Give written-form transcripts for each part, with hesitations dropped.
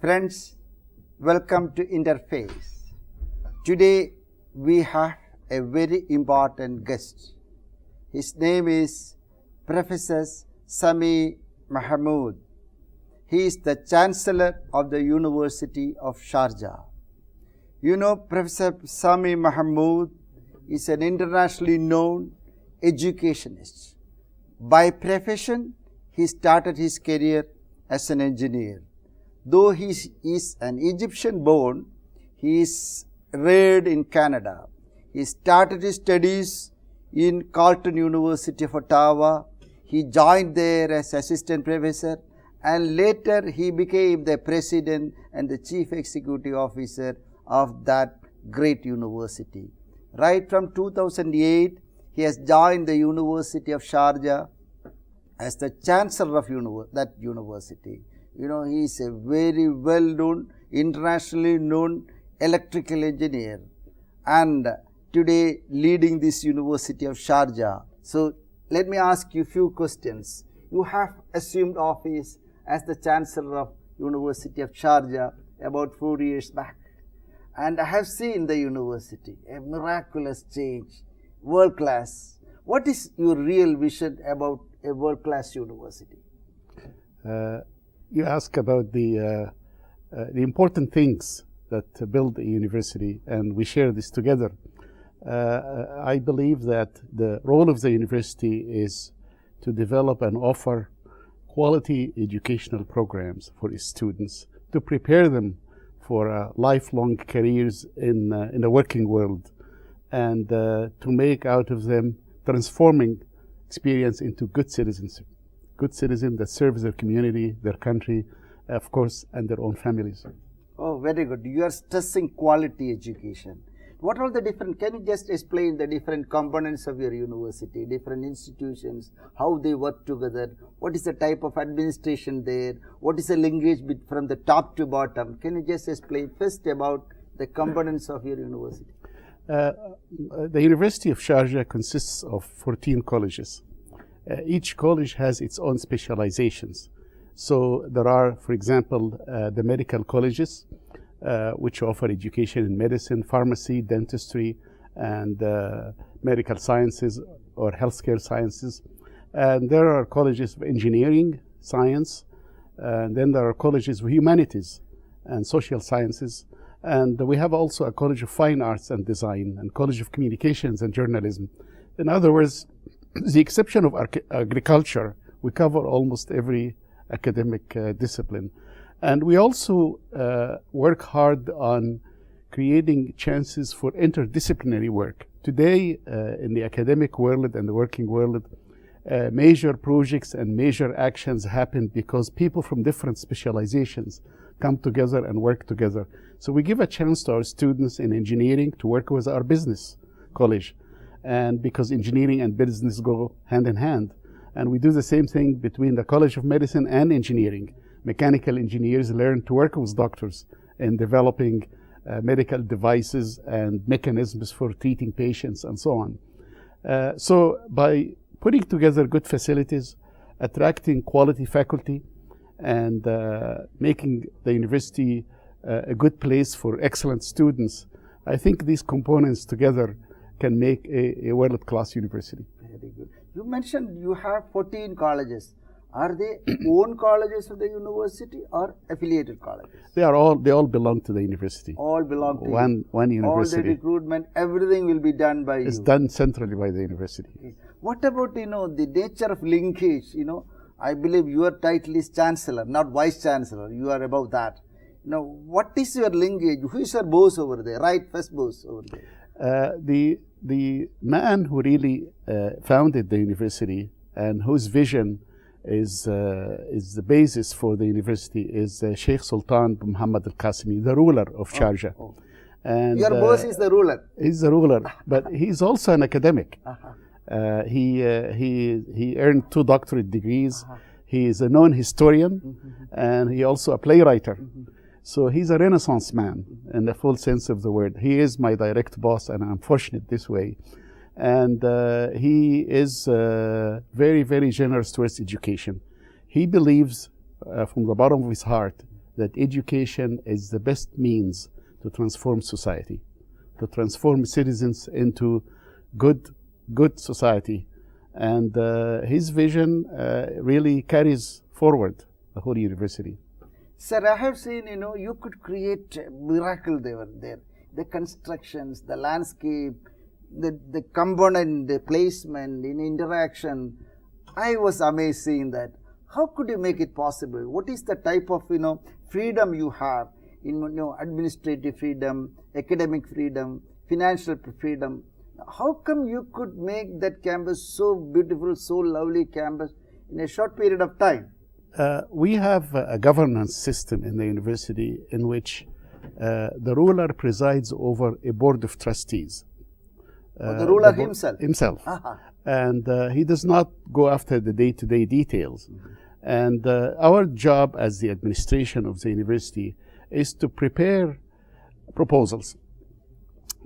Friends, welcome to Interface. Today we have a very important guest. His name is Professor Samy Mahmoud. He is the Chancellor of the University of Sharjah. You know, Professor Samy Mahmoud is an internationally known educationist. By profession, he started his career as an engineer. Though he is an Egyptian born, he is reared in Canada. He started his studies in Carleton University of Ottawa. He joined there as assistant professor, and later he became the president and the chief executive officer of that great university. Right from 2008, he has joined the University of Sharjah as the Chancellor of that university. You know, he is a very well-known, internationally known electrical engineer, and today leading this University of Sharjah. So, let me ask you a few questions. You have assumed office as the Chancellor of University of Sharjah about 4 years back, and I have seen the university, a miraculous change, world-class. What is your real vision about a world-class university? You ask about the important things that build a university, and we share this together. I believe that the role of the university is to develop and offer quality educational programs for its students, to prepare them for lifelong careers in the working world, and to make out of them transforming experience into good citizens that serve their community, their country, of course, and their own families. Oh, very good. You are stressing quality education. What are the different, can you just explain the different components of your university, different institutions, how they work together, what is the type of administration there, what is the linkage from the top to bottom? Can you just explain first about the components of your university? The University of Sharjah consists of 14 colleges. Each college has its own specializations. So there are, for example, the medical colleges, which offer education in medicine, pharmacy, dentistry, and medical sciences or healthcare sciences. And there are colleges of engineering, science, and then there are colleges of humanities and social sciences. And we have also a College of Fine Arts and Design and College of Communications and Journalism. In other words, the exception of agriculture, we cover almost every academic discipline. And we also work hard on creating chances for interdisciplinary work. Today, in the academic world and the working world, major projects and major actions happen because people from different specializations come together and work together. So we give a chance to our students in engineering to work with our business college. And because engineering and business go hand in hand. And we do the same thing between the College of Medicine and Engineering. Mechanical engineers learn to work with doctors in developing medical devices and mechanisms for treating patients and so on. So by putting together good facilities, attracting quality faculty, and making the university a good place for excellent students, I think these components together can make a world-class university. Very good. You mentioned you have 14 colleges. Are they own colleges of the university or affiliated colleges? They all belong to the university. All belong to one university. All the recruitment, everything will be done by you. It's done centrally by the university. Okay. What about, the nature of linkage? I believe your title is Chancellor, not Vice Chancellor. You are above that. Now, what is your linkage? Who is your boss over there? Right, first boss over there. The man who really founded the university and whose vision is the basis for the university is Sheikh Sultan bin Muhammad Al-Qasimi, the ruler of Sharjah. Oh. And your boss is the ruler. He's the ruler, but he's also an academic. He earned 2 doctorate degrees. He is a known historian, and he also a playwright. So he's a Renaissance man in the full sense of the word. He is my direct boss, and I'm fortunate this way. And he is very, very generous towards education. He believes from the bottom of his heart that education is the best means to transform society, to transform citizens into good society. And his vision really carries forward the whole university. Sir, I have seen, you could create a miracle there. The constructions, the landscape, the component, the placement, in interaction. I was amazed seeing that. How could you make it possible? What is the type of, freedom you have in, administrative freedom, academic freedom, financial freedom? How come you could make that campus so beautiful, so lovely campus in a short period of time? We have a governance system in the university in which the ruler presides over a board of trustees. The ruler himself? Himself. And he does not go after the day-to-day details. And our job as the administration of the university is to prepare proposals.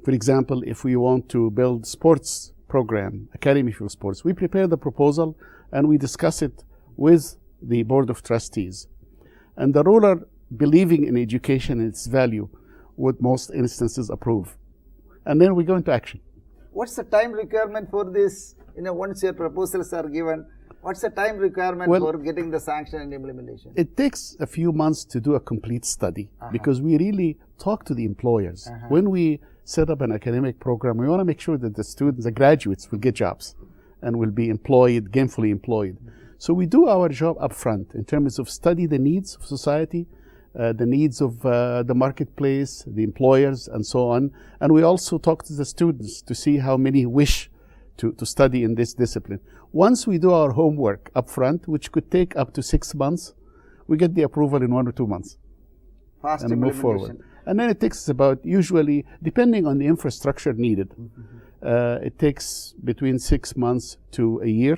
For example, if we want to build sports program, Academy for Sports, we prepare the proposal and we discuss it with the Board of Trustees. And the ruler, believing in education and its value, would most instances approve. And then we go into action. What's the time requirement for this? Once your proposals are given, what's the time requirement for getting the sanction and implementation? It takes a few months to do a complete study because we really talk to the employers. When we set up an academic program, we want to make sure that the students, the graduates, will get jobs and will be employed, gainfully employed. So we do our job up front in terms of study the needs of society, the needs of the marketplace, the employers, and so on. And we also talk to the students to see how many wish to study in this discipline. Once we do our homework up front, which could take up to 6 months, we get the approval in 1 or 2 months. Fast and move forward. And then it takes about, usually, depending on the infrastructure needed, it takes between 6 months to a year.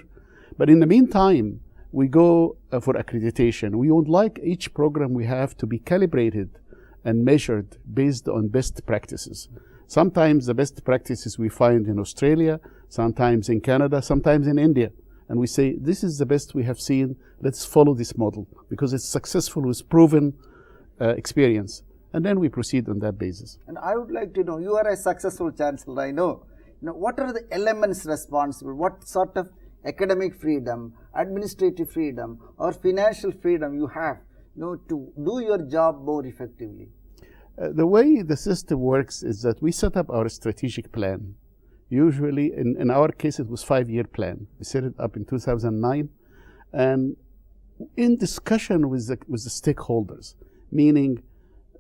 But in the meantime, we go for accreditation. We would like each program we have to be calibrated and measured based on best practices. Sometimes the best practices we find in Australia, sometimes in Canada, sometimes in India. And we say, this is the best we have seen, let's follow this model because it's successful with proven experience. And then we proceed on that basis. And I would like to know, you are a successful chancellor, I know. What are the elements responsible? What sort of academic freedom, administrative freedom, or financial freedom you have to do your job more effectively? The way the system works is that we set up our strategic plan. Usually, in our case, it was 5-year plan. We set it up in 2009, and in discussion with the stakeholders, meaning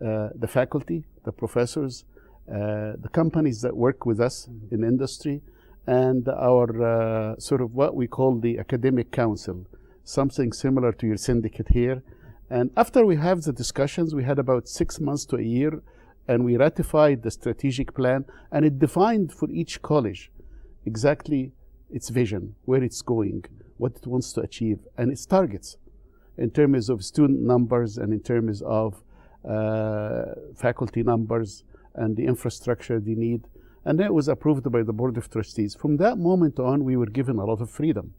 the faculty, the professors, the companies that work with us in industry, and our sort of what we call the academic council, something similar to your syndicate here. And after we have the discussions, we had about 6 months to a year, and we ratified the strategic plan, and it defined for each college exactly its vision, where it's going, what it wants to achieve, and its targets in terms of student numbers and in terms of faculty numbers and the infrastructure they need. And that was approved by the Board of Trustees. From that moment on, we were given a lot of freedom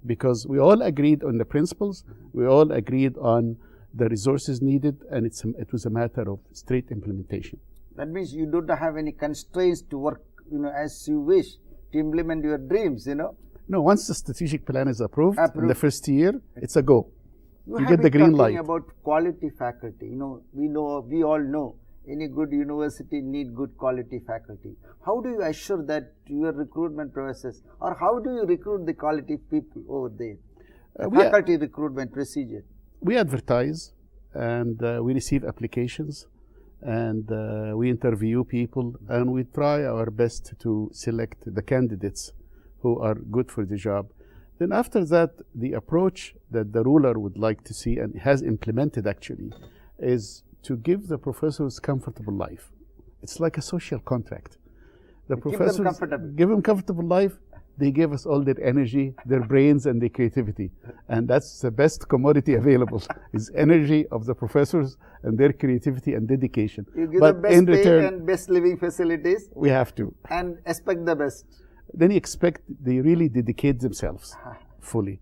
because we all agreed on the principles, we all agreed on the resources needed, and it was a matter of straight implementation. That means you don't have any constraints to work, as you wish to implement your dreams, No, once the strategic plan is approved. In the first year, it's a go. You get the green light. About quality faculty, we all know any good university need good quality faculty. How do you assure that your recruitment process, or how do you recruit the quality people over there? Faculty recruitment procedure. We advertise and we receive applications and we interview people and we try our best to select the candidates who are good for the job. Then after that, the approach that the ruler would like to see and has implemented actually is to give the professors comfortable life. It's like a social contract. The professors give them comfortable life. They give us all their energy, their brains, and their creativity. And that's the best commodity available, is energy of the professors and their creativity and dedication. You give the best pay and best living facilities. We have to. And expect the best. Then you expect they really dedicate themselves fully.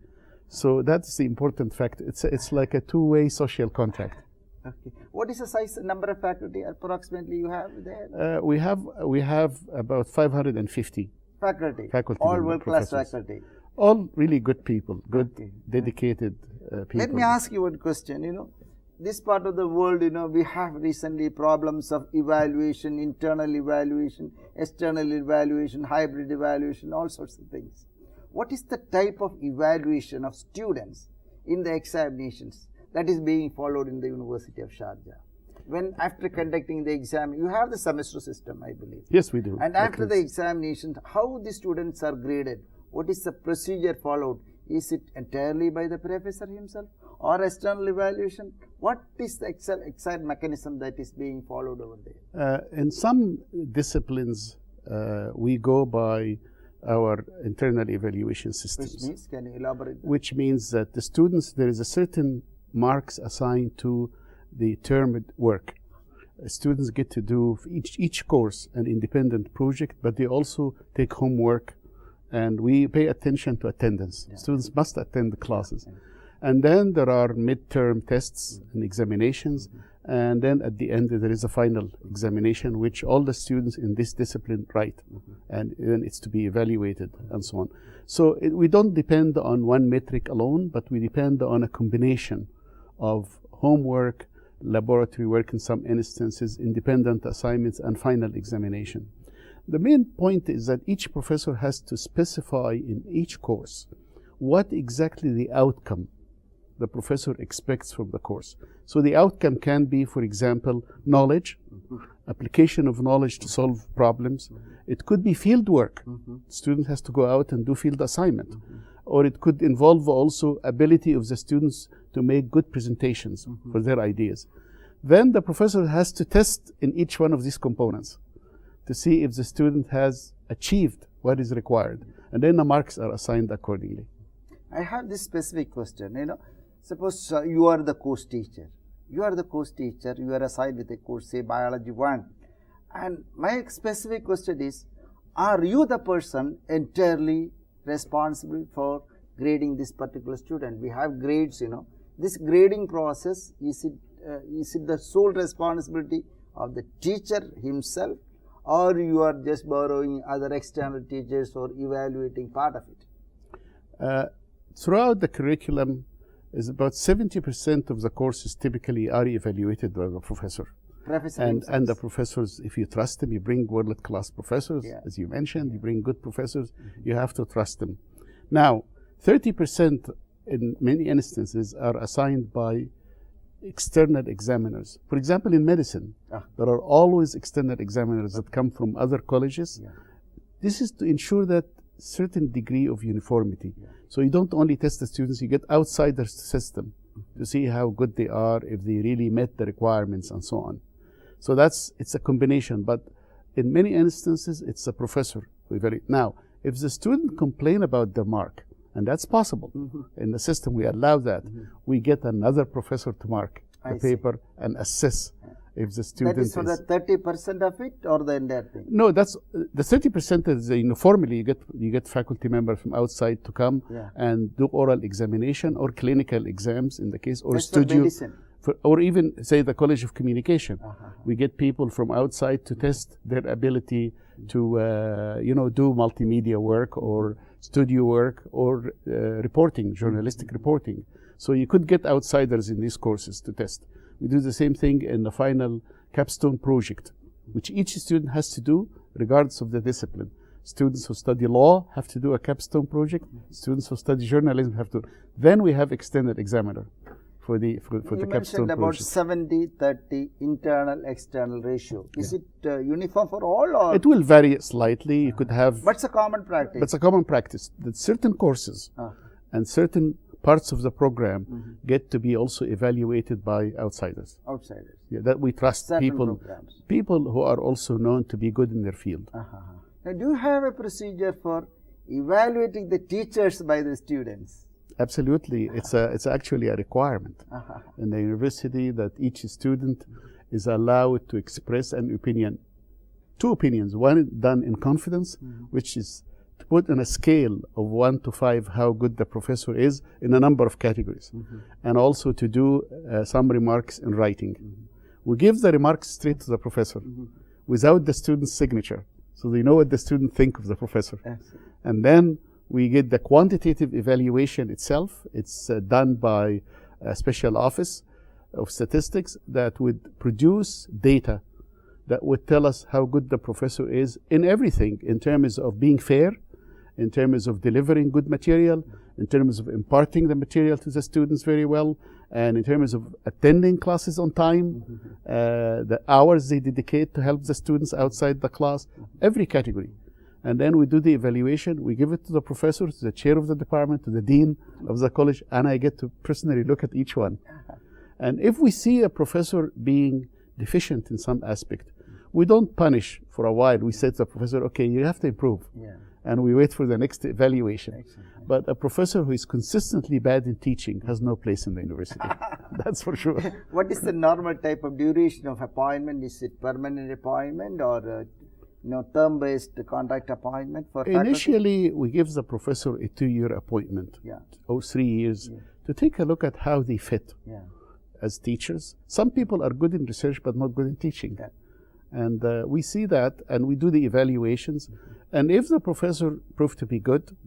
So that's the important fact. It's like a two-way social contract. Okay. is the size, number of faculty approximately you have there? We have about 550 faculty all member world-class professors. faculty. All really good people, good, Okay. dedicated people. Let me ask you one question. This part of the world, we have recently problems of evaluation, internal evaluation, external evaluation, hybrid evaluation, all sorts of things. What is the type of evaluation of students in the examinations that is being followed in the University of Sharjah? When after conducting the exam, you have the semester system, I believe. Yes, we do. And after the examination, how the students are graded? What is the procedure followed? Is it entirely by the professor himself or external evaluation? What is the exact mechanism that is being followed over there? In some disciplines, we go by our internal evaluation systems. Which means, can you elaborate? Which means that the students, there is a certain marks assigned to the termed work. Students get to do each course an independent project, but they also take homework, and we pay attention to attendance. Yeah. Students must attend the classes. Yeah. And then there are midterm tests and examinations, and then at the end there is a final examination which all the students in this discipline write, and then it's to be evaluated and so on. So we don't depend on one metric alone, but we depend on a combination of homework, laboratory work in some instances, independent assignments, and final examination. The main point is that each professor has to specify in each course what exactly the outcome the professor expects from the course. So the outcome can be, for example, knowledge, application of knowledge to solve problems. It could be field work. Student has to go out and do field assignment. Or it could involve also ability of the students to make good presentations for their ideas. Then the professor has to test in each one of these components to see if the student has achieved what is required. And then the marks are assigned accordingly. I have this specific question. Suppose you are the course teacher. You are assigned with a course, say Biology 1. And my specific question is, are you the person entirely responsible for grading this particular student? We have grades, This grading process, is it the sole responsibility of the teacher himself, or you are just borrowing other external teachers or evaluating part of it? Throughout the curriculum, is about 70% of the courses typically are evaluated by the professor. And the professors, if you trust them, you bring world-class professors, as you mentioned, you bring good professors, you have to trust them. Now, 30% in many instances are assigned by external examiners. For example, in medicine, there are always external examiners that come from other colleges. This is to ensure that certain degree of uniformity. So you don't only test the students, you get outsiders to test them to see how good they are, if they really met the requirements and so on. So it's a combination, but in many instances it's a professor who evaluates. Now, if the student complain about their mark, and that's possible, in the system we allow that, we get another professor to mark the paper and assess if the student is... That is for the 30% of it or the entire thing? No, that's the 30% is uniformly you get faculty members from outside to come and do oral examination or clinical exams in the case, or that's studio, or even say the College of Communication. We get people from outside to test their ability to do multimedia work or studio work or reporting, journalistic reporting. So you could get outsiders in these courses to test. We do the same thing in the final capstone project, which each student has to do regardless of the discipline. Students who study law have to do a capstone project. Students who study journalism have to. Then we have extended examiner for the capstone project. You mentioned about 70-30 internal-external ratio. Is it uniform for all? Or? It will vary slightly. You could have... But it's a common practice. But it's a common practice that certain courses and certain parts of the program get to be also evaluated by outsiders. That we trust people who are also known to be good in their field. Now, do you have a procedure for evaluating the teachers by the students? Absolutely. It's actually a requirement in the university that each student is allowed to express an opinion. Two opinions. One done in confidence, which is to put on a scale of 1 to 5 how good the professor is in a number of categories, and also to do some remarks in writing. We give the remarks straight to the professor without the student's signature. So they know what the student think of the professor. And then we get the quantitative evaluation itself. It's done by a special office of statistics that would produce data that would tell us how good the professor is in everything, in terms of being fair, in terms of delivering good material, in terms of imparting the material to the students very well, and in terms of attending classes on time, the hours they dedicate to help the students outside the class, every category. And then we do the evaluation, we give it to the professor, to the chair of the department, to the dean of the college, and I get to personally look at each one. And if we see a professor being deficient in some aspect, we don't punish for a while. We say to the professor, okay, you have to improve. And we wait for the next evaluation. But a professor who is consistently bad in teaching has no place in the university. That's for sure. What is the normal type of duration of appointment? Is it permanent appointment or term-based contract appointment for faculty? Initially, we give the professor a 2-year appointment or 3 years to take a look at how they fit as teachers. Some people are good in research but not good in teaching. And we see that, and we do the evaluations. And if the professor proved to be good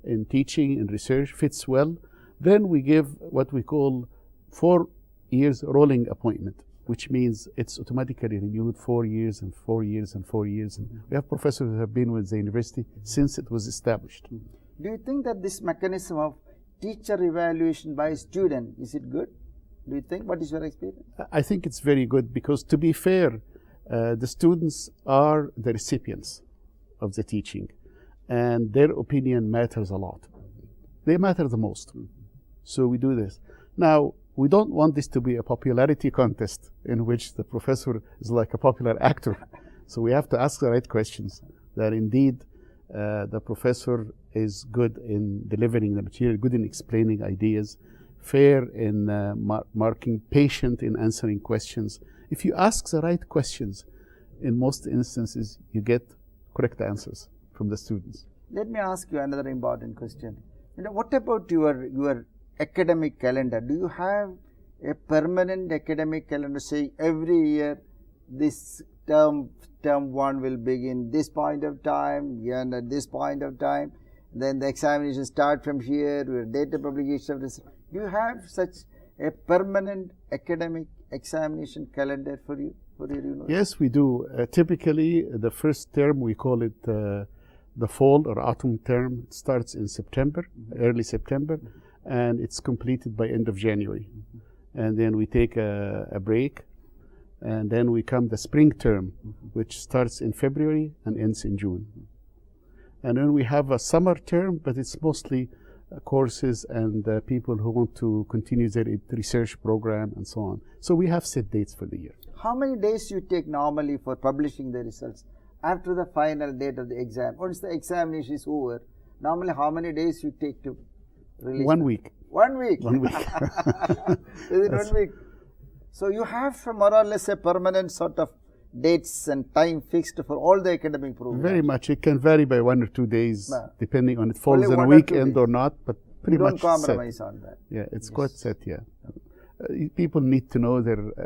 in teaching and research, fits well, then we give what we call 4 years rolling appointment, which means it's automatically renewed 4 years and 4 years and 4 years. And we have professors who have been with the university since it was established. Do you think that this mechanism of teacher evaluation by student, is it good? Do you think? What is your experience? I think it's very good because, to be fair, the students are the recipients of the teaching, and their opinion matters a lot. They matter the most. So we do this. Now, we don't want this to be a popularity contest in which the professor is like a popular actor. So we have to ask the right questions, that indeed the professor is good in delivering the material, good in explaining ideas, fair in marking, patient in answering questions. If you ask the right questions, in most instances, you get correct answers from the students. Let me ask you another important question. What about your academic calendar? Do you have a permanent academic calendar, say every year this term 1 will begin this point of time, and at this point of time, then the examination start from here, with data publication of this. Do you have such a permanent academic examination calendar for you, for your university? Yes, we do. Typically, the first term, we call it the fall or autumn term. It starts in September, early September, and it's completed by end of January. And then we take a break, and then we come the spring term, which starts in February and ends in June. And then we have a summer term, but it's mostly courses and people who want to continue their research program and so on. So we have set dates for the year. How many days you take normally for publishing the results after the final date of the exam? Once the examination is over, normally how many days you take to release? 1 week. 1 week? 1 week. Is it 1 week? So you have more or less a permanent sort of dates and time fixed for all the academic programs? Very much. It can vary by 1 or 2 days, depending on it falls Only on a 1 or 2 weekend or not, but pretty much don't compromise set. on that. Yeah, it's quite set, yeah. People need to know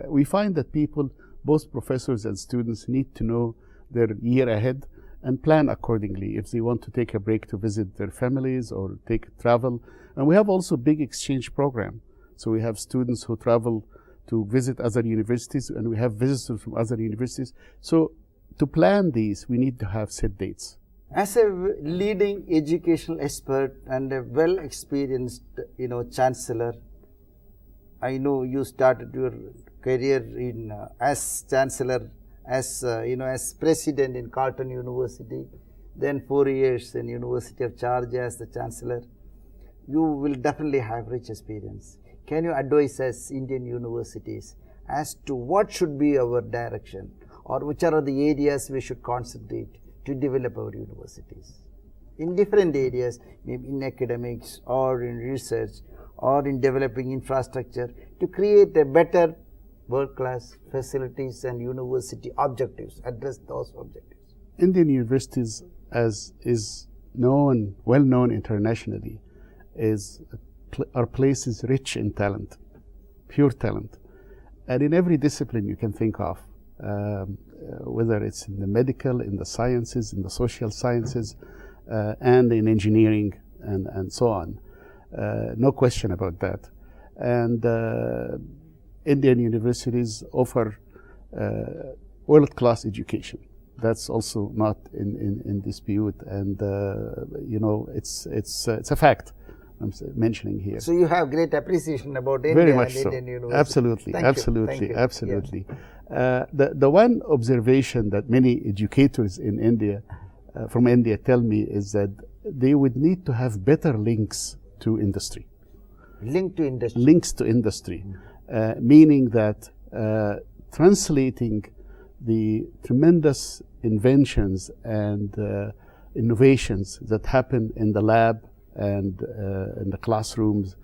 we find that people, both professors and students, need to know their year ahead and plan accordingly if they want to take a break to visit their families or take travel. And we have also a big exchange program. So we have students who travel to visit other universities, and we have visitors from other universities. So to plan these, we need to have set dates. As a leading educational expert and a well-experienced, Chancellor, I know you started your career in as Chancellor, as President in Carleton University, then 4 years in University of Sharjah as the Chancellor. You will definitely have rich experience. Can you advise us, Indian universities, as to what should be our direction, or which are the areas we should concentrate to develop our universities? In different areas, maybe in academics or in research or in developing infrastructure to create a better world-class facilities and university objectives, address those objectives. Indian universities, as is known, well known internationally, are places rich in talent, pure talent. and in every discipline you can think of, whether it's in the medical, in the sciences, in the social sciences, and in engineering, and so on. No question about that. And Indian universities offer world-class education. That's also not in dispute, and you know, it's a fact I'm mentioning here. So you have great appreciation about India Very much and so. Indian university. Absolutely, Thank you. absolutely, Thank you. absolutely. The one observation that many educators in India, from India, tell me is that they would need to have better links to industry. Link to industry. Links to industry, meaning that translating the tremendous inventions and innovations that happen in the lab and in the classrooms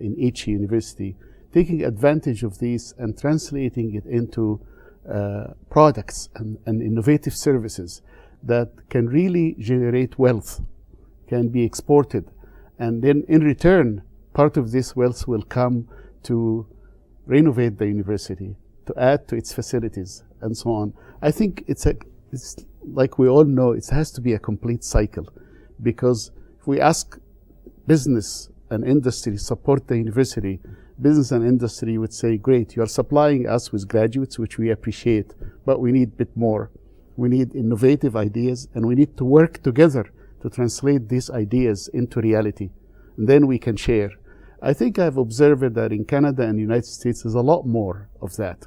in each university, taking advantage of these and translating it into products and innovative services that can really generate wealth, can be exported, and then in return, part of this wealth will come to renovate the university, to add to its facilities, and so on. I think it's like we all know, it has to be a complete cycle, because if we ask business and industry support the university, business and industry would say, great, you are supplying us with graduates, which we appreciate, but we need a bit more. We need innovative ideas, and we need to work together to translate these ideas into reality, and then we can share. I think I've observed that in Canada and the United States there's a lot more of that.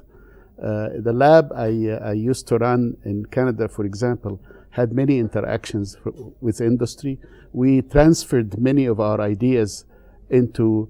The lab I used to run in Canada, for example, had many interactions with industry. We transferred many of our ideas into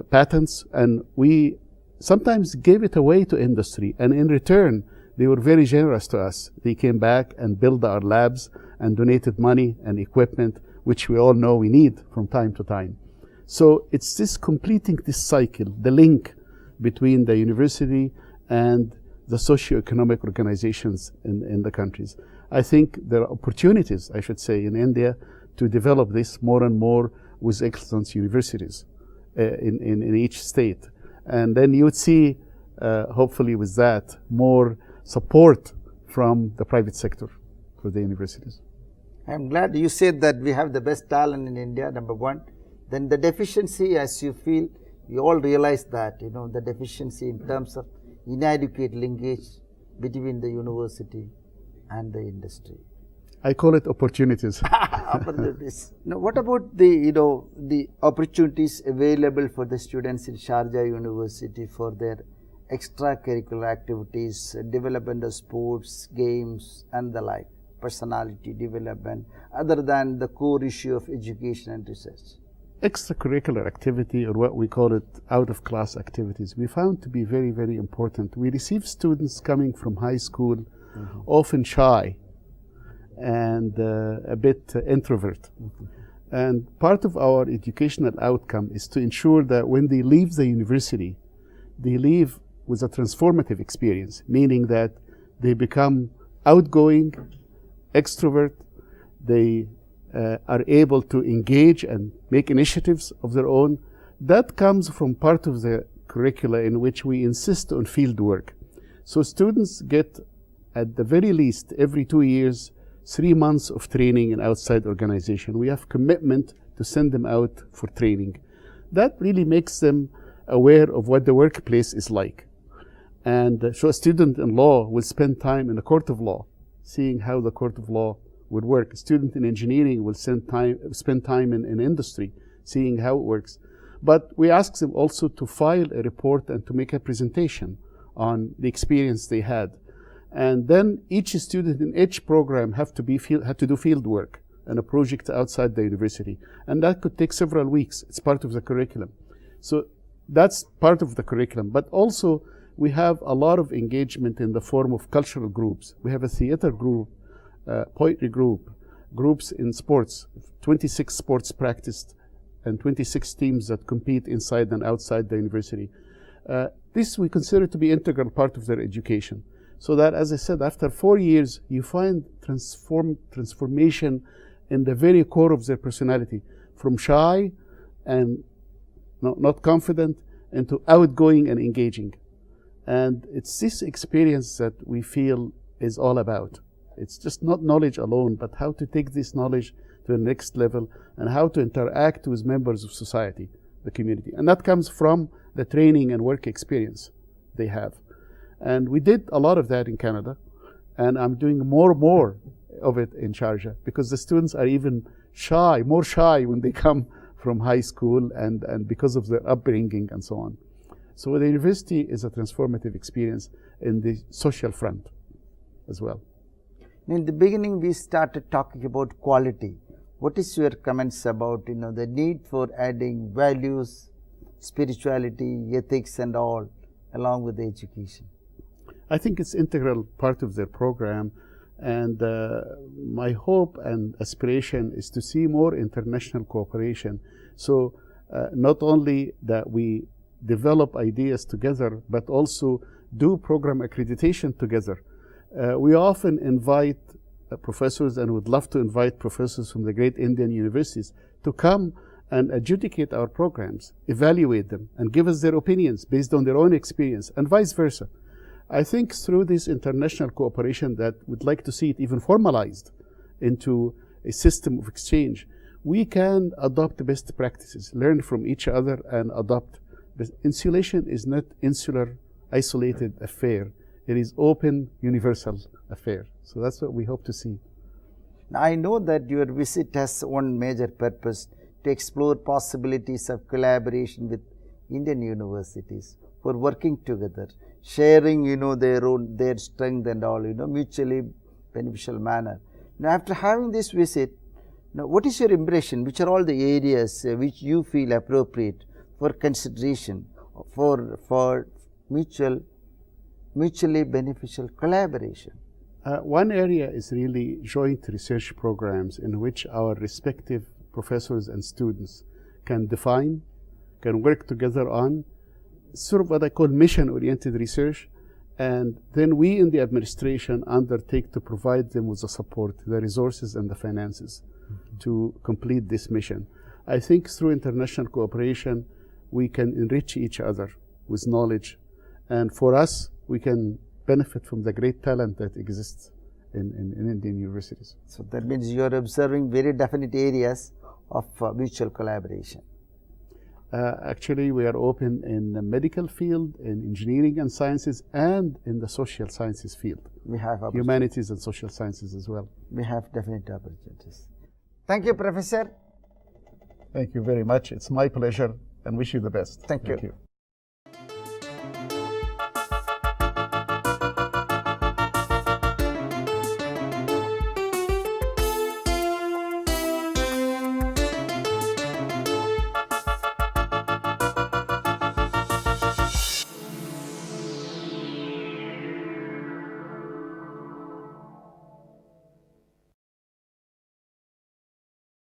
patents, and we sometimes gave it away to industry, and in return they were very generous to us. They came back and built our labs and donated money and equipment, which we all know we need from time to time. So it's this completing this cycle, the link between the university and the socio-economic organizations in the countries. I think there are opportunities, I should say, in India to develop this more and more with excellence universities in each state. And then you would see, hopefully with that, more support from the private sector for the universities. I'm glad you said that we have the best talent in India, number one. Then the deficiency, as you feel, you all realize that, you know, the deficiency in terms of inadequate linkage between the university and the industry. I call it opportunities. Opportunities. Now, what about the opportunities available for the students in Sharjah University for their extracurricular activities, development of sports, games, and the like, personality development, other than the core issue of education and research? Extracurricular activity, or what we call it out-of-class activities, we found to be very, very important. We receive students coming from high school, often shy and a bit introvert. And part of our educational outcome is to ensure that when they leave the university, they leave with a transformative experience, meaning that they become outgoing, extrovert, they are able to engage and make initiatives of their own. That comes from part of the curricula in which we insist on field work. So students get, at the very least, every 2 years, 3 months of training in outside organization. We have commitment to send them out for training. That really makes them aware of what the workplace is like. And so a student in law will spend time in a court of law, seeing how the court of law would work. A student in engineering will spend time in industry, seeing how it works. But we ask them also to file a report and to make a presentation on the experience they had. And then each student in each program had to do field work and a project outside the university. And that could take several weeks. It's part of the curriculum. So that's part of the curriculum. But also we have a lot of engagement in the form of cultural groups. We have a theater group, poetry group, groups in sports, 26 sports practiced, and 26 teams that compete inside and outside the university. This we consider to be integral part of their education. So that, as I said, after 4 years, you find transformation in the very core of their personality, from shy and not confident into outgoing and engaging. And it's this experience that we feel is all about. It's just not knowledge alone, but how to take this knowledge to the next level and how to interact with members of society, the community. And that comes from the training and work experience they have. And we did a lot of that in Canada, and I'm doing more of it in Sharjah, because the students are even more shy when they come from high school and because of their upbringing and so on. So the university is a transformative experience in the social front as well. In the beginning, we started talking about quality. What is your comments about the need for adding values, spirituality, ethics, and all along with the education? I think it's integral part of their program, and my hope and aspiration is to see more international cooperation. So not only that we develop ideas together, but also do program accreditation together. We often invite professors, and would love to invite professors from the great Indian universities to come and adjudicate our programs, evaluate them, and give us their opinions based on their own experience, and vice versa. I think through this international cooperation that we'd like to see it even formalized into a system of exchange, we can adopt best practices, learn from each other, and adopt. Insulation is not insular, isolated affair. It is open, universal affair. So that's what we hope to see. Now, I know that your visit has one major purpose, to explore possibilities of collaboration with Indian universities for working together, sharing their strength and all mutually beneficial manner. Now, after having this visit, now what is your impression? Which are all the areas which you feel appropriate for consideration for mutually beneficial collaboration? One area is really joint research programs in which our respective professors and students can define, can work together on sort of what I call mission-oriented research, and then we in the administration undertake to provide them with the support, the resources and the finances to complete this mission. I think through international cooperation we can enrich each other with knowledge, and for us we can benefit from the great talent that exists in Indian universities. So that means you are observing very definite areas of mutual collaboration. Actually, we are open in the medical field, in engineering and sciences, and in the social sciences field. We have humanities and social sciences as well. We have definite opportunities. Thank you, Professor. Thank you very much. It's my pleasure, and wish you the best. Thank you.